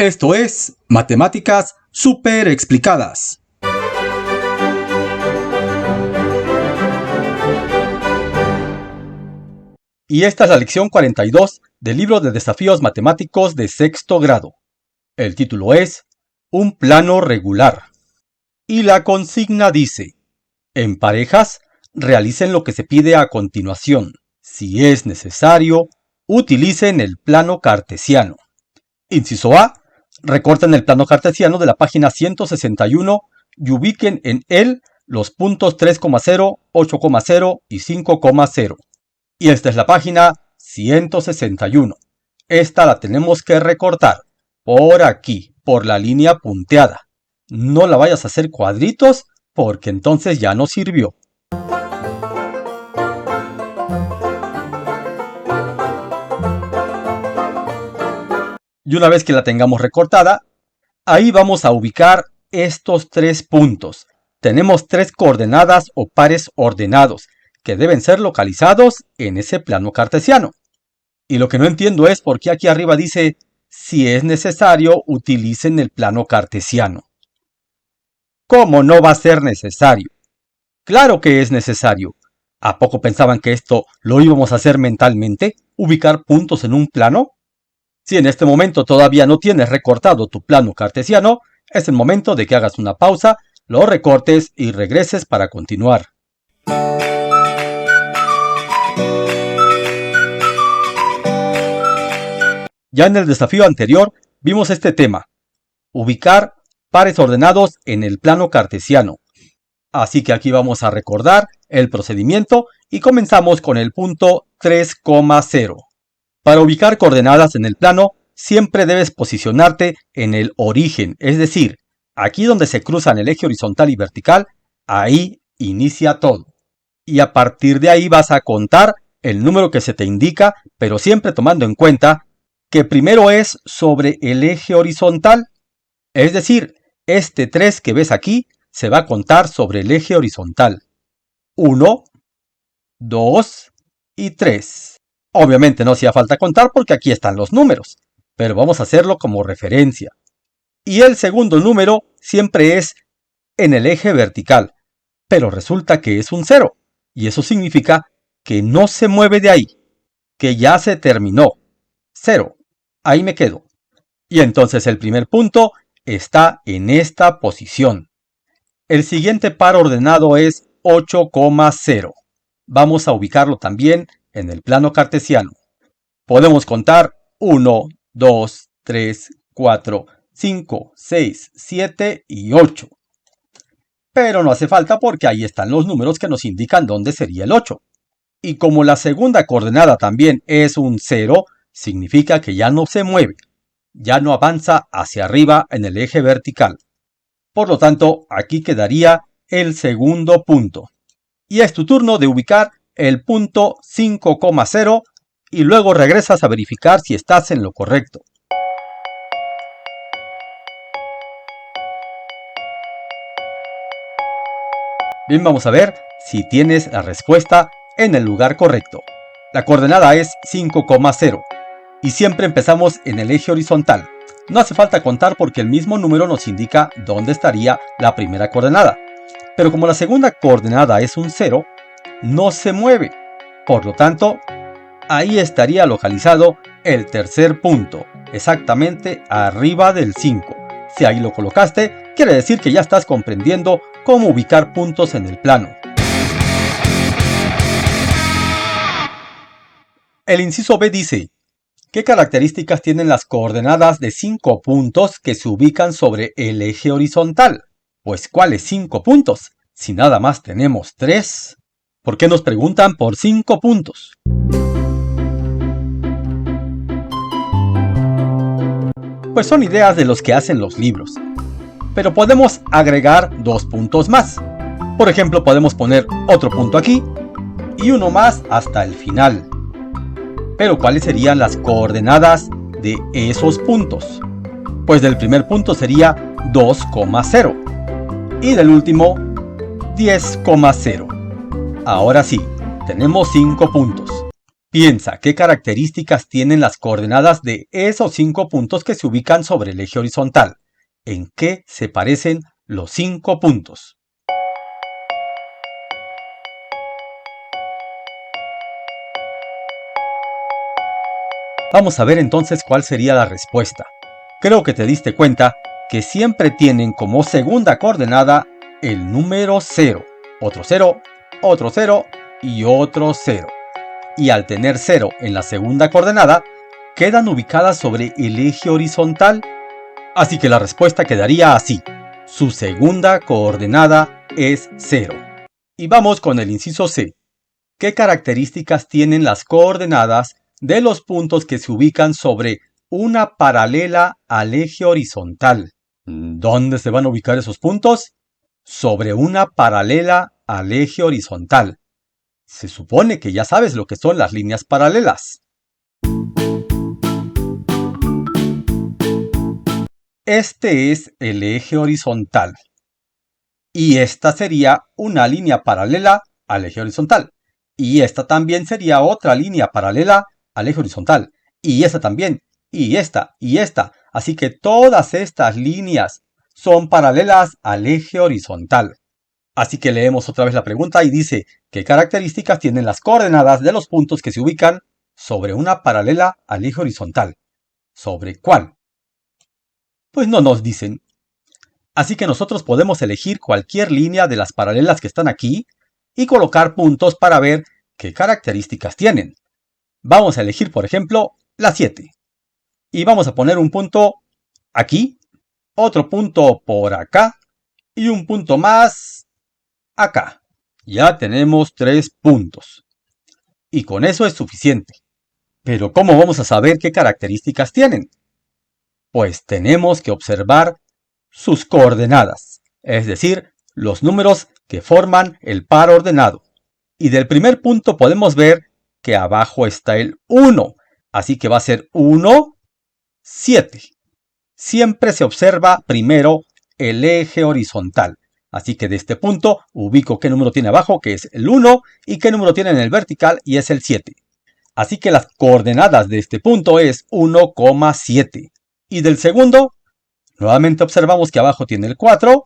Esto es Matemáticas Súper Explicadas. Y esta es la lección 42 del libro de desafíos matemáticos de sexto grado. El título es Un plano regular. Y la consigna dice: en parejas, realicen lo que se pide a continuación. Si es necesario, utilicen el plano cartesiano. Inciso A. Recorten el plano cartesiano de la página 161 y ubiquen en él los puntos 3,0, 8,0 y 5,0. Y esta es la página 161. Esta la tenemos que recortar por aquí, por la línea punteada. No la vayas a hacer cuadritos porque entonces ya no sirvió. Y una vez que la tengamos recortada, ahí vamos a ubicar estos tres puntos. Tenemos tres coordenadas o pares ordenados que deben ser localizados en ese plano cartesiano. Y lo que no entiendo es por qué aquí arriba dice: si es necesario, utilicen el plano cartesiano. ¿Cómo no va a ser necesario? Claro que es necesario. ¿A poco pensaban que esto lo íbamos a hacer mentalmente? ¿Ubicar puntos en un plano? Si en este momento todavía no tienes recortado tu plano cartesiano, es el momento de que hagas una pausa, lo recortes y regreses para continuar. Ya en el desafío anterior vimos este tema: ubicar pares ordenados en el plano cartesiano. Así que aquí vamos a recordar el procedimiento y comenzamos con el punto 3,0. Para ubicar coordenadas en el plano, siempre debes posicionarte en el origen, es decir, aquí donde se cruzan el eje horizontal y vertical, ahí inicia todo. Y a partir de ahí vas a contar el número que se te indica, pero siempre tomando en cuenta que primero es sobre el eje horizontal, es decir, este 3 que ves aquí se va a contar sobre el eje horizontal. 1, 2 y 3. Obviamente no hacía falta contar porque aquí están los números, pero vamos a hacerlo como referencia. Y el segundo número siempre es en el eje vertical, pero resulta que es un 0, y eso significa que no se mueve de ahí, que ya se terminó. 0, ahí me quedo. Y entonces el primer punto está en esta posición. El siguiente par ordenado es 8,0. Vamos a ubicarlo también en el plano cartesiano. Podemos contar 1, 2, 3, 4, 5, 6, 7 y 8. Pero no hace falta porque ahí están los números que nos indican dónde sería el 8. Y como la segunda coordenada también es un 0, significa que ya no se mueve, ya no avanza hacia arriba en el eje vertical. Por lo tanto, aquí quedaría el segundo punto. Y es tu turno de ubicar el punto 5,0 y luego regresas a verificar si estás en lo correcto. Bien, vamos a ver si tienes la respuesta en el lugar correcto. La coordenada es 5,0 y siempre empezamos en el eje horizontal. No hace falta contar porque el mismo número nos indica dónde estaría la primera coordenada. Pero como la segunda coordenada es un 0, no se mueve. Por lo tanto, ahí estaría localizado el tercer punto, exactamente arriba del 5. Si ahí lo colocaste, quiere decir que ya estás comprendiendo cómo ubicar puntos en el plano. El inciso B dice: ¿qué características tienen las coordenadas de 5 puntos que se ubican sobre el eje horizontal? Pues ¿cuáles 5 puntos? Si nada más tenemos 3. ¿Por qué nos preguntan por 5 puntos? Pues son ideas de los que hacen los libros. Pero podemos agregar 2 puntos más. Por ejemplo, podemos poner otro punto aquí y uno más hasta el final. Pero ¿cuáles serían las coordenadas de esos puntos? Pues del primer punto sería 2,0 y del último 10,0. Ahora sí, tenemos 5 puntos. Piensa qué características tienen las coordenadas de esos 5 puntos que se ubican sobre el eje horizontal. ¿En qué se parecen los 5 puntos? Vamos a ver entonces cuál sería la respuesta. Creo que te diste cuenta que siempre tienen como segunda coordenada el número 0, otro 0, otro 0 y otro 0. Y al tener 0 en la segunda coordenada, quedan ubicadas sobre el eje horizontal. Así que la respuesta quedaría así. Su segunda coordenada es 0. Y vamos con el inciso C. ¿Qué características tienen las coordenadas de los puntos que se ubican sobre una paralela al eje horizontal? ¿Dónde se van a ubicar esos puntos? Sobre una paralela al eje horizontal. Se supone que ya sabes lo que son las líneas paralelas. Este es el eje horizontal. Y esta sería una línea paralela al eje horizontal. Y esta también sería otra línea paralela al eje horizontal. Y esta también. Y esta. Y esta. Así que todas estas líneas son paralelas al eje horizontal. Así que leemos otra vez la pregunta y dice, ¿qué características tienen las coordenadas de los puntos que se ubican sobre una paralela al eje horizontal? ¿Sobre cuál? Pues no nos dicen. Así que nosotros podemos elegir cualquier línea de las paralelas que están aquí y colocar puntos para ver qué características tienen. Vamos a elegir, por ejemplo, la 7. Y vamos a poner un punto aquí, otro punto por acá y un punto más acá. Ya tenemos 3 puntos. Y con eso es suficiente. Pero ¿cómo vamos a saber qué características tienen? Pues tenemos que observar sus coordenadas, es decir, los números que forman el par ordenado. Y del primer punto podemos ver que abajo está el 1, así que va a ser 1, 7. Siempre se observa primero el eje horizontal. Así que de este punto ubico qué número tiene abajo, que es el 1, y qué número tiene en el vertical, y es el 7. Así que las coordenadas de este punto es 1,7. Y del segundo, nuevamente observamos que abajo tiene el 4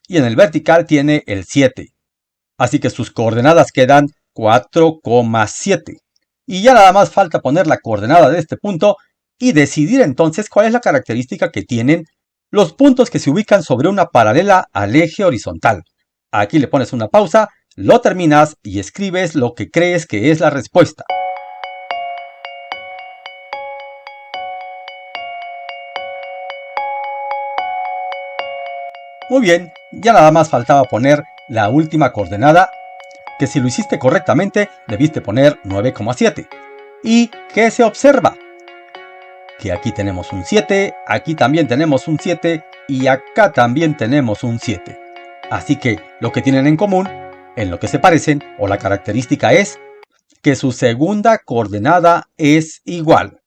y en el vertical tiene el 7. Así que sus coordenadas quedan 4,7. Y ya nada más falta poner la coordenada de este punto y decidir entonces cuál es la característica que tienen los puntos que se ubican sobre una paralela al eje horizontal. Aquí le pones una pausa, lo terminas y escribes lo que crees que es la respuesta. Muy bien, ya nada más faltaba poner la última coordenada, que si lo hiciste correctamente debiste poner 9,7. ¿Y qué se observa? Que aquí tenemos un 7, aquí también tenemos un 7 y acá también tenemos un 7. Así que lo que tienen en común, en lo que se parecen o la característica es que su segunda coordenada es igual.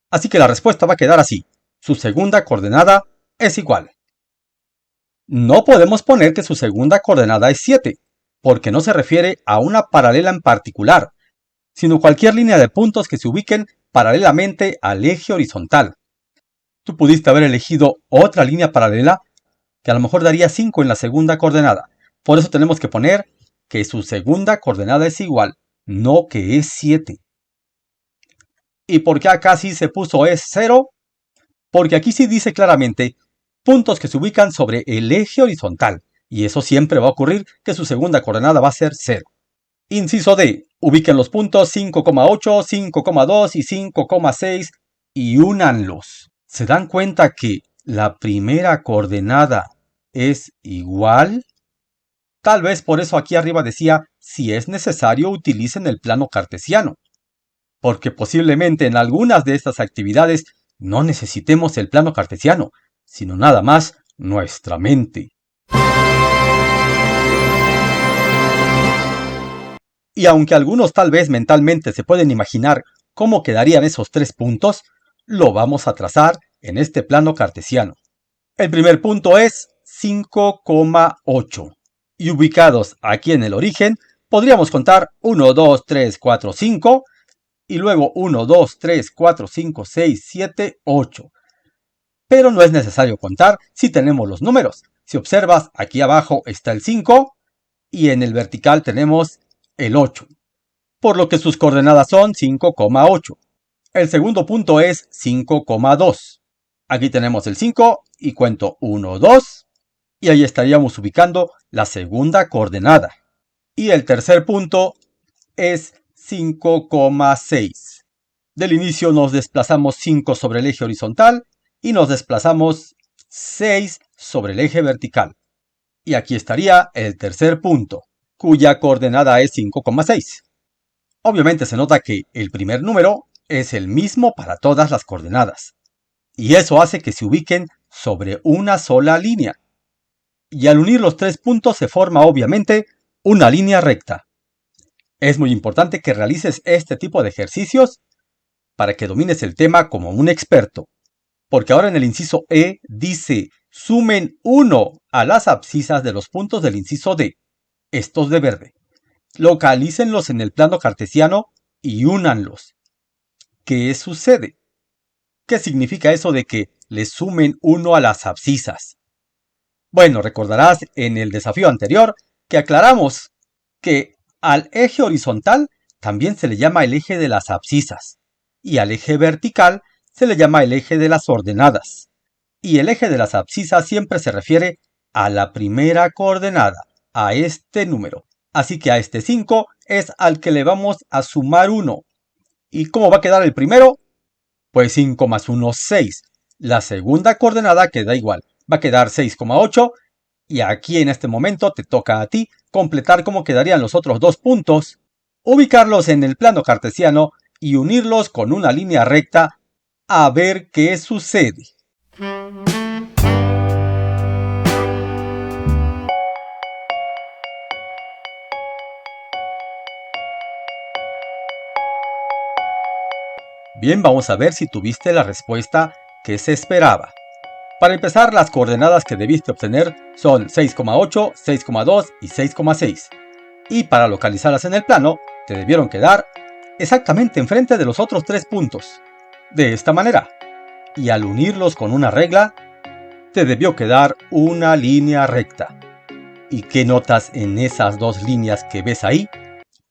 Así que la respuesta va a quedar así. Su segunda coordenada es igual. No podemos poner que su segunda coordenada es 7, porque no se refiere a una paralela en particular, sino cualquier línea de puntos que se ubiquen paralelamente al eje horizontal. Tú pudiste haber elegido otra línea paralela que a lo mejor daría 5 en la segunda coordenada. Por eso tenemos que poner que su segunda coordenada es igual, no que es 7. ¿Y por qué acá sí se puso es 0? Porque aquí sí dice claramente puntos que se ubican sobre el eje horizontal, y eso siempre va a ocurrir que su segunda coordenada va a ser 0. Inciso D. Ubiquen los puntos 5,8, 5,2 y 5,6 y únanlos. ¿Se dan cuenta que la primera coordenada es igual? Tal vez por eso aquí arriba decía, si es necesario utilicen el plano cartesiano. Porque posiblemente en algunas de estas actividades no necesitemos el plano cartesiano, sino nada más nuestra mente. Y aunque algunos tal vez mentalmente se pueden imaginar cómo quedarían esos 3 puntos, lo vamos a trazar en este plano cartesiano. El primer punto es 5,8. Y ubicados aquí en el origen, podríamos contar 1, 2, 3, 4, 5. y luego 1, 2, 3, 4, 5, 6, 7, 8. Pero no es necesario contar si tenemos los números. Si observas, aquí abajo está el 5 y en el vertical tenemos el 8, por lo que sus coordenadas son 5,8. El segundo punto es 5,2. Aquí tenemos el 5 y cuento 1, 2, y ahí estaríamos ubicando la segunda coordenada. Y el tercer punto es 5,6. Del inicio nos desplazamos 5 sobre el eje horizontal y nos desplazamos 6 sobre el eje vertical. Y aquí estaría el tercer punto, cuya coordenada es 5,6. Obviamente se nota que el primer número es el mismo para todas las coordenadas. Y eso hace que se ubiquen sobre una sola línea. Y al unir los tres puntos se forma obviamente una línea recta. Es muy importante que realices este tipo de ejercicios para que domines el tema como un experto. Porque ahora en el inciso E dice, sumen 1 a las abscisas de los puntos del inciso D, estos de verde. Localícenlos en el plano cartesiano y únanlos. ¿Qué sucede? ¿Qué significa eso de que le sumen 1 a las abscisas? Bueno, recordarás en el desafío anterior que aclaramos que al eje horizontal también se le llama el eje de las abscisas y al eje vertical se le llama el eje de las ordenadas. Y el eje de las abscisas siempre se refiere a la primera coordenada, a este número. Así que a este 5 es al que le vamos a sumar 1. ¿Y cómo va a quedar el primero? Pues 5 más 1, 6. La segunda coordenada queda igual. Va a quedar 6,8. Y aquí en este momento te toca a ti completar cómo quedarían los otros dos puntos, ubicarlos en el plano cartesiano y unirlos con una línea recta a ver qué sucede. Bien, vamos a ver si tuviste la respuesta que se esperaba. Para empezar, las coordenadas que debiste obtener son 6,8, 6,2 y 6,6. Y para localizarlas en el plano, te debieron quedar exactamente enfrente de los otros tres puntos. De esta manera. Y al unirlos con una regla, te debió quedar una línea recta. ¿Y qué notas en esas dos líneas que ves ahí?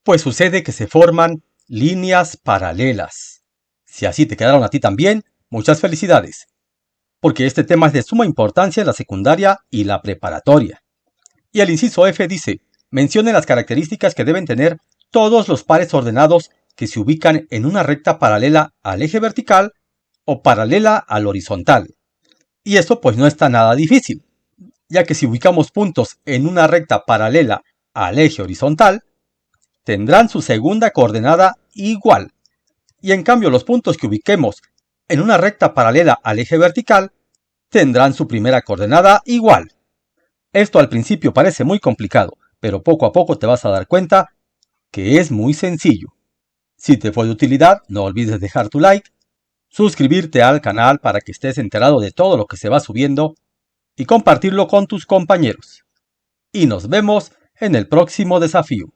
Pues sucede que se forman líneas paralelas. Si así te quedaron a ti también, muchas felicidades. Porque este tema es de suma importancia en la secundaria y la preparatoria. Y el inciso F dice, mencione las características que deben tener todos los pares ordenados que se ubican en una recta paralela al eje vertical o paralela al horizontal. Y esto pues no está nada difícil, ya que si ubicamos puntos en una recta paralela al eje horizontal, tendrán su segunda coordenada igual. Y en cambio los puntos que ubiquemos en una recta paralela al eje vertical tendrán su primera coordenada igual. Esto al principio parece muy complicado, pero poco a poco te vas a dar cuenta que es muy sencillo. Si te fue de utilidad, no olvides dejar tu like, suscribirte al canal para que estés enterado de todo lo que se va subiendo y compartirlo con tus compañeros. Y nos vemos en el próximo desafío.